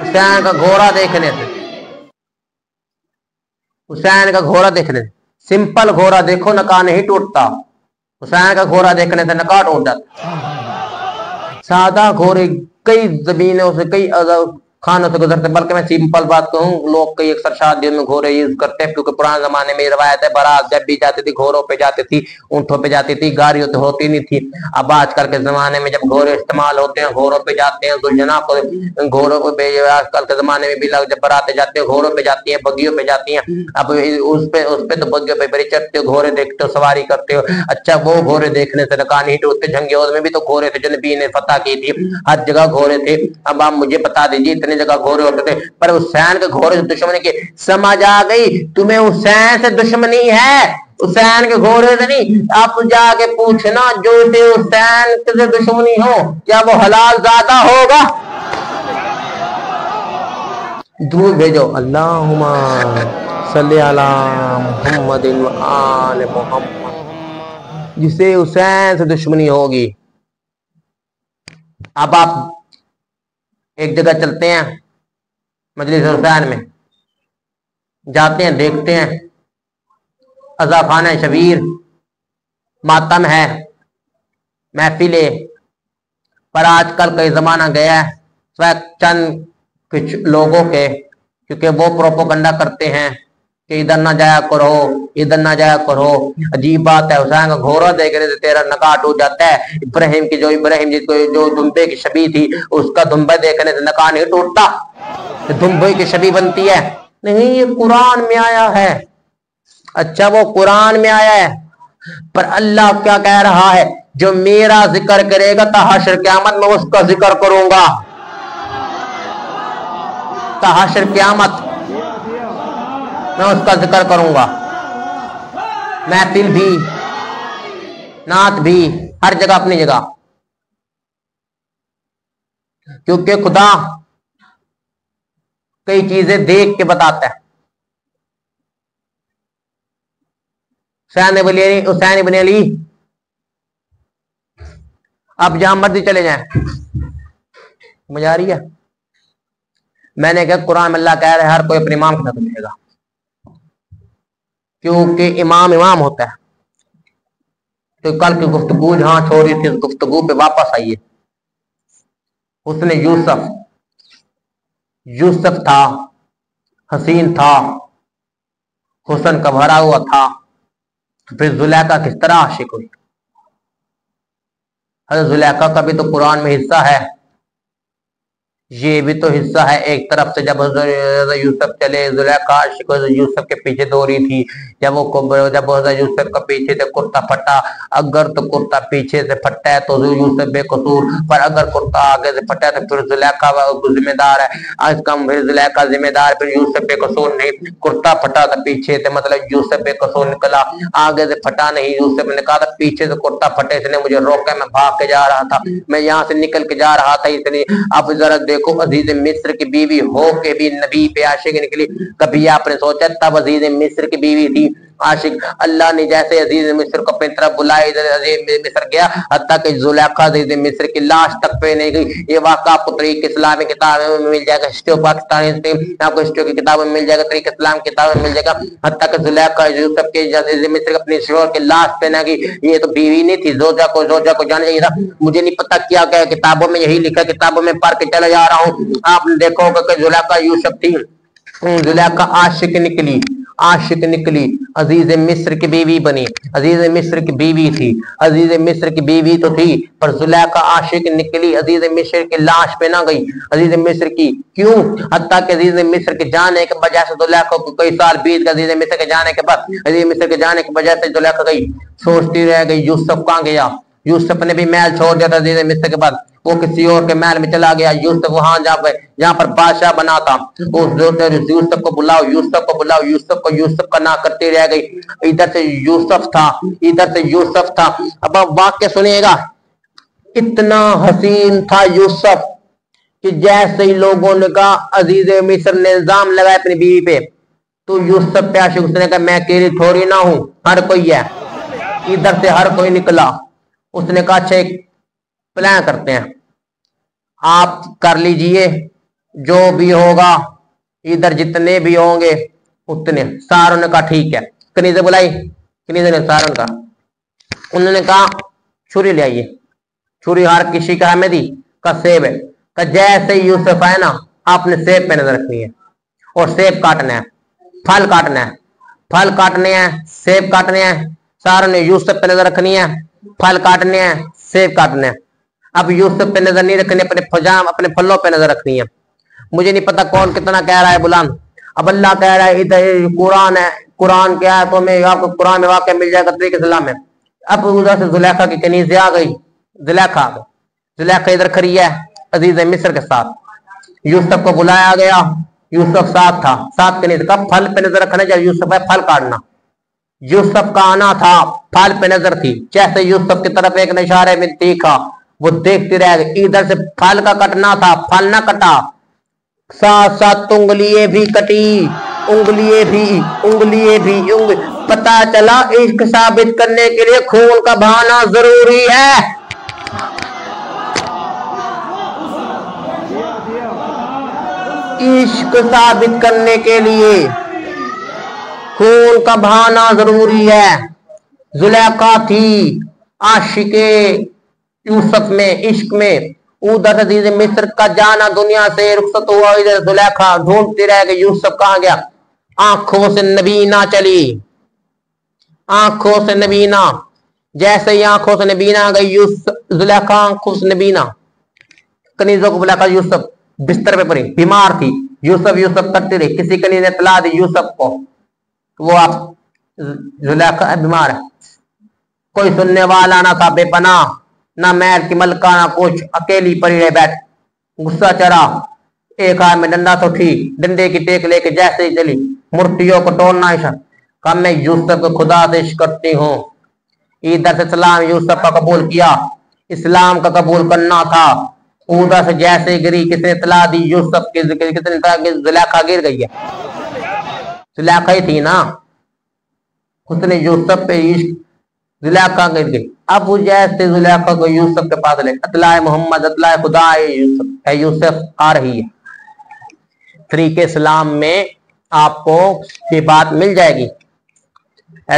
हुसैन का घोड़ा देखने से, हुसैन का घोड़ा देखने से, सिंपल घोड़ा देखो नका नहीं टूटता, हुसैन का घोड़ा देखने से नका टूट जाता। सादा घोड़े कई जमीनों से, कई खानों से गुजरते। बल्कि मैं सिंपल बात कहूँ, लोग कई अक्सर शादियों में घोड़े यूज करते हैं, क्योंकि पुराने जमाने में रवायत है, बारात जब भी जाती थी घोड़ों पे जाती थी, ऊंटों पे जाती थी, गाड़ियों तो होती नहीं थी। अब आजकल के जमाने में जब घोड़े इस्तेमाल होते हैं, घोड़ों पे जाते हैं, दुल्हना को घोड़ों पे, आजकल के जमाने में भी लोग जब बारातें जाते हैं घोड़ों पे जाती है, बगियों पे जाती हैं। अब उस पे तो बगियों पे बड़ी चढ़ते हो, घोड़े देखते हो, सवारी करते हो। अच्छा, वो घोड़े देखने से नकान ही टूटते। जंग में भी तो घोड़े थे, जो नबी ने फतह की थी, हर जगह घोड़े थे। अब आप मुझे बता दीजिए, इतनी जगह घोड़े होते थे, पर हुसैन के घोड़े से दुश्मनी की समझ आ गई? तुम्हें हुसैन से दुश्मनी है, हुसैन के घोड़े से नहीं। आप जाके पूछना जो से हुसैन से दुश्मनी हो, क्या वो हलाल ज़्यादा होगा? दूर भेजो, अल्लाहुम्मा सल्ली अला मुहम्मदिन व आले मुहम्मद, जिसे हुसैन से दुश्मनी होगी। अब आप एक जगह चलते हैं, मजलिस हुसैन में जाते हैं, देखते हैं अज़ाखाना शबीर, मातम है, महफिले। पर आजकल कई जमाना गया है, चंद कुछ लोगों के, क्योंकि वो प्रोपोगंडा करते हैं कि इधर ना जाया करो, इधर ना जाया करो। अजीब बात है, हुसैन का घोड़ा देखने से तेरा नकाह टूट जाता है। इब्राहिम की जो दुम्बे की शबी थी, उसका दुम्बे देखने से नकाह नहीं टूटता, दुम्बे की शबी बनती है। नहीं, ये कुरान में आया है। अच्छा, वो कुरान में आया है, पर अल्लाह क्या कह रहा है? जो मेरा जिक्र करेगा तहाशर क़यामत में उसका जिक्र करूंगा, तहाशर क़यामत मैं उसका जिक्र करूंगा। महफिल भी, नात भी, हर जगह अपनी जगह, क्योंकि खुदा कई चीजें देख के बताता है। हुसैन इब्न अली, अब जहां मर्जी चले जाएं, मजा आ रही है। मैंने कहा कुरान में अल्लाह कह रहा है हर कोई अपने इमाम के साथ मिलेगा, क्योंकि इमाम इमाम होता है। तो कल की गुफ्तगू जहां छोड़ी थी, उस गुफ्तगू पे वापस आइए। उसने यूसुफ था, हसीन था, हुसन का भरा हुआ था। फिर जुलैखा किस तरह आशिक हुई? हज़रत जुलैखा का भी तो कुरान में हिस्सा है, ये भी तो हिस्सा है। एक तरफ से जब यूसुफ चले, जुलैखा आशिक यूसुफ के पीछे दौड़ी थी। जब यूसुफ का पीछे से कुर्ता फटा, अगर तो कुर्ता पीछे से फटा है तो यूसुफ बेकसूर, पर अगर कुर्ता आगे से फटा है तो फिर जुलैखा जिम्मेदार है। आज कम फिर जुलैखा जिम्मेदार, फिर यूसुफ बेकसूर नहीं। कुर्ता फटा था पीछे से, मतलब यूसुफ बेकसूर निकला, आगे से फटा नहीं। यूसुफ ने कहा था पीछे से कुर्ता फटे, इसने मुझे रोका, मैं भाग के जा रहा था, मैं यहाँ से निकल के जा रहा था, इसलिए। अब जरा देखो, अजीज मिस्र की बीवी हो के भी नबी पे आशिक निकली। कभी आपने सोचा तब अजीज मिस्र की बीवी थी आशिक? अल्लाह ने जैसे अजीज मिस्र को अपनी तरफ बुलाया, इधर अजीज मिस्र गया, हत्ता कि जुलैखा अजीज मिस्र की लाश तक पे नहीं गई। ये वाक़ा आपको तरीक़ इस्लामी किताबों में मिल जाएगा, हिस्ट्री ऑफ पाकिस्तान, आपको हिस्ट्री की किताबों में मिल जाएगा, तरीक़ इस्लाम की किताबों में मिल जाएगा। हत्ता कि जुलैखा यूसुफ के अजीज मिस्र अपनी शोहर की लाश पे ना गई। ये तो बीवी नहीं थी, जोजा को जाना चाहिए था। मुझे नहीं पता क्या क्या किताबों में यही लिखा, किताबों में पढ़ के चला जा रहा हूँ। आपने देखो कि जुलैखा यूसुफ थी, जुलैखा आशिक निकली, अजीज मिस्र की बीवी बनी। अजीज मिस्र की बीवी थी, अजीज मिस्र की बीवी तो थी, पर जुलैखा आशिक निकली, अजीज मिस्र की लाश पे ना गई। अजीज मिस्र की क्यों? हत्ता कि अजीज मिस्र के जाने के वजह से जुलैखा को कई साल बीत गए। अजीज मिस्र के जाने के बाद, अजीज मिस्र के जाने की वजह से जुलैखा गई, सोचती रह गई यूसुफ कहाँ गया। यूसुफ ने भी महल छोड़ दिया था अजीज मिस्र के बाद, वो किसी और के महल में चला गया। यूसुफ वहां जहाँ पर बादशाह बना था, यूसुफ को बुलाओ, यूसुफ का ना करती रह गई। इधर से यूसुफ था। अब आप वाक्य सुनिएगा, इतना हसीन था यूसुफ कि जैसे ही लोगों ने कहा, अजीज मिस्र ने इल्जाम लगाया अपनी बीवी पे, तो यूसुफ पे आशिक, उसने कहा मैं अकेली थोड़ी ना हूं, हर कोई है। इधर से हर कोई निकला। उसने कहा अच्छा एक प्लान करते हैं, आप कर लीजिए, जो भी होगा इधर जितने भी होंगे उतने। सारों ने कहा ठीक है। कनीज़ बुलाई, कनीज़ ने सारों का, उन्होंने कहा छुरी ले आइए। छुरी हार किसी का हमें दी का सेब है का, जैसे यूसुफ है ना आपने सेब पे नजर रखनी है और सेब काटना है, फल काटना है, फल काटने हैं, सेब काटने हैं। सारों ने यूसुफ पे नजर रखनी है, फल काटने हैं, सेब काटने हैं। अब यूसुफ पे नजर नहीं रखनी, अपने फजाम अपने फलों पे नजर रखनी है। मुझे नहीं पता कौन कितना कह रहा है बुलान। अब अल्लाह कह रहा है इधर कुरान है, कुरान क्या है तो मैं आपको कुरान में वाक़या मिल जाएगा तरीके सलाम में। अब उधर से जुलेखा की कनीज़ आ गई, जुलेखा इधर खड़ी है अजीज मिस्र के साथ। यूसुफ को बुलाया गया, यूसुफ साथ था, साथ कनीज़ का फल पे नजर रखना, जब यूसुफ है फल काटना। यूसुफ का आना था, फल पे नजर थी, जैसे यूसुफ की तरफ एक इशारे में देखा वो देखती रह गई। इधर से फल का कटना था, फल ना कटा, साथ साथ उंगलियां भी कटी, उंगलियां भी पता चला इश्क साबित करने के लिए खून का बहाना जरूरी है। इश्क साबित करने के लिए खून का बहाना जरूरी है। जुलेखा थी आशिके यूसुफ में, इश्क में। उधर अजीज मिस्र का जाना दुनिया से रुखसत हुआ, इधर जुलेखा ढूंढती रह गई यूसुफ कहां गया। आंखों से नबीना चली, आंखों से नबीना, जैसे ही आंखों से नबीना गई यूसुफ, जुलेखा आंखों से नबीना, कनीजों को बुलाकर यूसुफ बिस्तर पे पड़ी, बीमार थी। यूसुफ करती रही, किसी कनीज ने तला दी यूसुफ को, वो आप जुलेखा बीमार है। कोई सुनने वाला ना था, बेपनाह, ना महल की मलका ना कुछ, अकेली पड़ी रह बैठ। गुस्सा चढ़ा, एक हाथ में डंडा तो ठीक, डंडे की टेक लेके जैसे ही चली, मूर्तियों को तोड़ना इशारा। कहा मैं यूसुफ को खुदा से इश्क करती हूँ। इधर से सलाम यूसुफ का कबूल किया, इस्लाम का कबूल करना था। उधर से जैसे गिरी, किसने तला दी यूसुफ की, किसने तला की, जुलेखा गिर गई है। जुलेखा ही थी ना, उसने यूसुफ पे इश्क, जुलेखा गिर गई। अब जैसे जुलेखा को यूसुफ के पास ले, अतलाए मोहम्मद, अतलाए खुदा यूसुफ आ रही है। तरीके इस्लाम में आपको ये बात मिल जाएगी,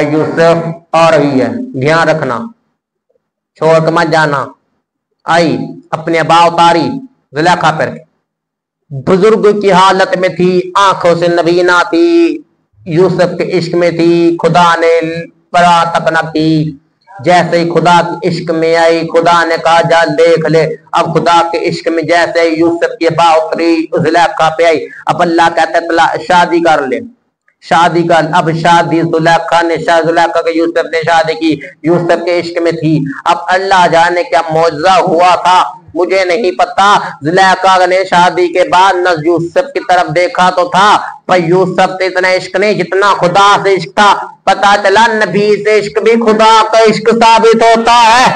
यूसुफ आ रही है, ध्यान रखना, छोड़ के मत जाना। आई अपने अबा उतारी जुलेखा पर, बुजुर्ग की हालत में थी, आंखों से नबीना थी, यूसुफ के इश्क में थी, खुदा ने परा तक न की। जैसे ही खुदा के इश्क में आई, खुदा ने कहा जा देख ले। अब खुदा के इश्क में जैसे ही यूसुफ की बा उतरी, जुलेखा पे आई। अब अल्लाह कहता है शादी कर ले, शादी कर। अब शादी जुलेखा ने, जुलेखा के यूसुफ ने शादी की, यूसुफ के इश्क में थी। अब अल्लाह जाने क्या मौजज़ा हुआ था, मुझे नहीं पता। जुलेखा ने शादी के बाद न यूसुफ की तरफ देखा तो था, पर यूसुफ से इतना इश्क नहीं जितना खुदा से इश्क था। पता चला नबी से इश्क भी खुदा का इश्क साबित होता है।